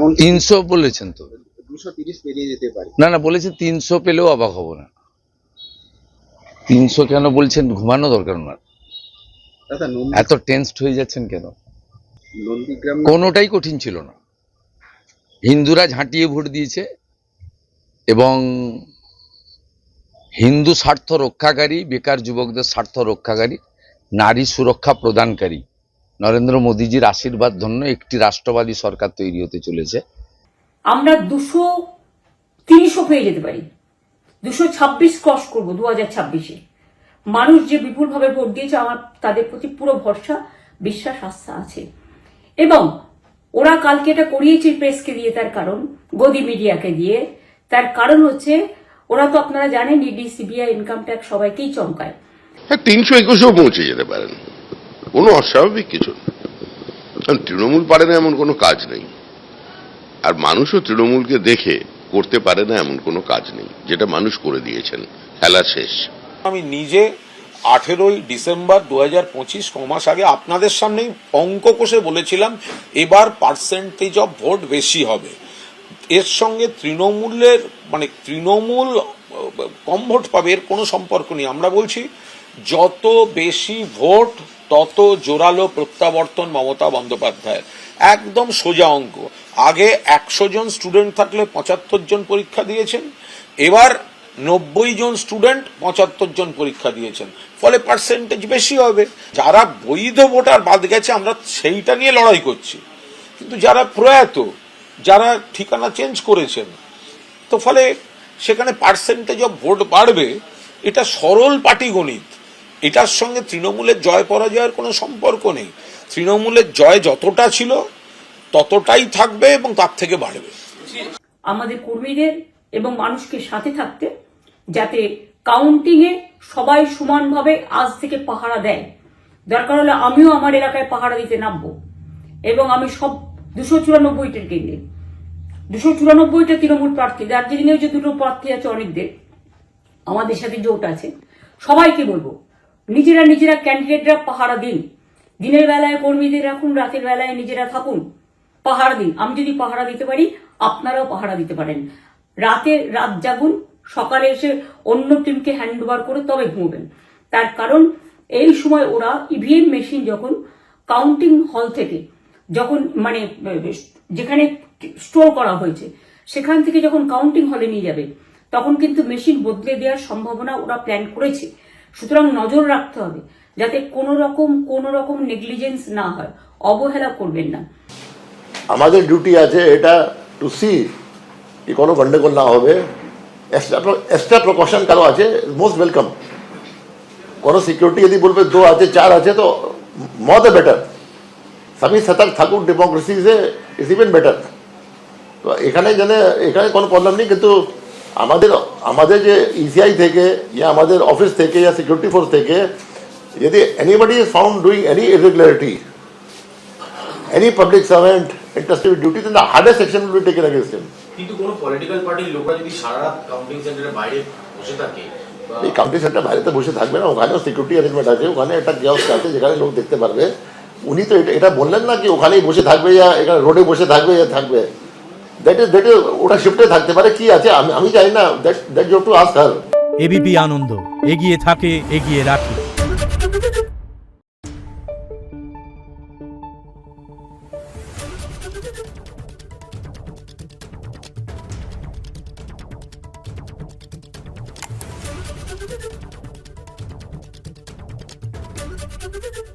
এমন 300 বলেছেন তো, 230 পেরিয়ে যেতে পারে। না না বলেছে 300 পেলেও অবাক হব না। 300 কেন বলছেন? ঘুমানো দরকার না, দাদা এত টেন্সড হয়ে যাচ্ছেন কেন? নন্দীগ্রাম কোনোটাই কঠিন ছিল না। হিন্দুরা ঝাঁটিয়ে ভোট দিয়েছে এবং হিন্দু স্বার্থ রক্ষাকারী, বেকার যুবকদের স্বার্থ রক্ষাকারী, নারী সুরক্ষা প্রদানকারী নরেন্দ্র মোদীজির আশীর্বাদ ধন্য একটি রাষ্ট্রবাদী সরকার তৈরি হতে চলেছে। আমরা 200-300 পেয়ে যেতে পারি, 226 ক্রস করবো 2026-এ। মানুষ যে বিপুলভাবে ভোট দিয়েছে, আমার তাদের প্রতি পুরো ভরসা, বিশ্বাস, আস্থা আছে। এবং ওরা কালকে এটা করিয়েছে প্রেসকে দিয়ে, তার কারণ গদি মিডিয়াকে দিয়ে। তার কারণ হচ্ছে ওরা তো আপনারা জানেন ইডি, সিবিআই, ইনকাম ট্যাক্স সবাইকেই চমকায়। 321-ও পৌঁছে যেতে পারেন, কোনো অস্বাভাবিক কিছু না। কারণ তৃণমূল পারে না এমন কোনো কাজ নেই, আর মানুষও তৃণমূলকে দেখে করতে পারে না এমন কোনো কাজ নেই, যেটা মানুষ করে দিয়েছেন। খেলা শেষ। আমি নিজে 18ই ডিসেম্বর 2025 কমাস আগে আপনাদের সামনেই অঙ্ক কষে বলেছিলাম এবার পার্সেন্টেজ অফ ভোট বেশি হবে। এর সঙ্গে তৃণমূলের তৃণমূল কম ভোট পাবে এর কোনো সম্পর্ক নেই। আমরা বলছি যত বেশি ভোট তত জোরালো প্রত্যাবর্তন মমতা বন্দ্যোপাধ্যায়ের। একদম সোজা অঙ্ক। আগে 100 জন স্টুডেন্ট থাকলে 75 জন পরীক্ষা দিয়েছেন, এবার 90 জন স্টুডেন্ট 75 জন পরীক্ষা দিয়েছেন, ফলে পার্সেন্টেজ বেশি হবে। যারা বৈধ ভোটার বাদ গেছে আমরা সেইটা নিয়ে লড়াই করছি, কিন্তু যারা প্রয়াত, যারা ঠিকানা চেঞ্জ করেছেন, তো ফলে সেখানে পার্সেন্টেজ অফ ভোট বাড়বে। এটা সরল পাটিগণিত, এটার সঙ্গে তৃণমূলের জয় পরাজয়ের কোনো সম্পর্ক নেই। তৃণমূলের জয় যতটা ছিল ততটাই থাকবে এবং তার থেকে বাড়বে। আমাদের কর্মীদের এবং মানুষকে সাথে থাকতে, যাতে কাউন্টিং এ সবাই সমানভাবে আজ থেকে পাহারা দেয়। দরকার হলে আমিও আমার এলাকায় পাহারা দিতে নামবো, এবং আমি সব 294টা কেন্দ্রে, 294টা তৃণমূল প্রার্থী, দার্জিলিং এ যে 2টো প্রার্থী আছে অনেকদের, আমাদের সাথে জোট আছে, সবাইকে বলবো নিজেরা ক্যান্ডিডেটরা পাহারা দিন। দিনের বেলায় কর্মীদের রাখুন, রাতের বেলায় নিজেরা থাকুন, পাহারা দিন। আমি যদি পাহারা দিতে পারি, আপনারাও পাহারা দিতে পারেন। রাত জাগুন, সকালে এসে অন্য টিমকে হ্যান্ড ওভার করে তবে ঘুমবেন। তার কারণ এই সময় ওরা ইভিএম মেশিন যখন কাউন্টিং হল থেকে, যখন যেখানে স্টোর করা হয়েছে সেখান থেকে যখন কাউন্টিং হলে নিয়ে যাবে, তখন কিন্তু মেশিন বদলে দেওয়ার সম্ভাবনা ওরা প্ল্যান করেছে। সুতরাং নজর রাখতে হবে যাতে কোনো রকম নেগলিজেন্স না হয়, অবহেলা করবেন না। আমাদের ডিউটি আছে এটা টু সি কি কোনো গন্ডগোল না হবে। এক্সট্রা প্রিকশন কারো আছে, মোস্ট ওয়েলকাম। কোনো সিকিউরিটি যদি বলবে 2 আছে 4 আছে তো মোর দ্য বেটার। সবই সতর্ক থাকুন, ডেমোক্রেসি ইজ ইভেন বেটার। তো এখানে কোনো প্রবলেম নেই, কিন্তু আমাদের যে ইসিআই থেকে या আমাদের অফিস থেকে या সিকিউরিটি ফোর্স থেকে যদি anybody is found doing any irregularity, any public servant interested with duty, then the hardest action will be taken against him. কিন্তু কোন পলিটিক্যাল পার্টির লোকরা যদি সারা রাত কাউন্টিং সেন্টারের বাইরে বসে থাকে, এই কাউন্টিং সেন্টার বাইরে তো বসে থাকবে না, ওখানেও সিকিউরিটি অ্যারেঞ্জমেন্ট আছে, ওখানে একটা কিয়স্ক আছে যেখানে লোক দেখতে পারবে। উনি তো এটা বললেন না কি ওখানেই বসে থাকবে या এখানে রোডে বসে থাকবে या থাকবে। দ্যাট ইজ ওটা শিফটে থাকতে পারে, কি আছে আমি জানি না। That you have to ask her. ABP Ananda, এগিয়ে থাকে, এগিয়ে রাখে। Thank you.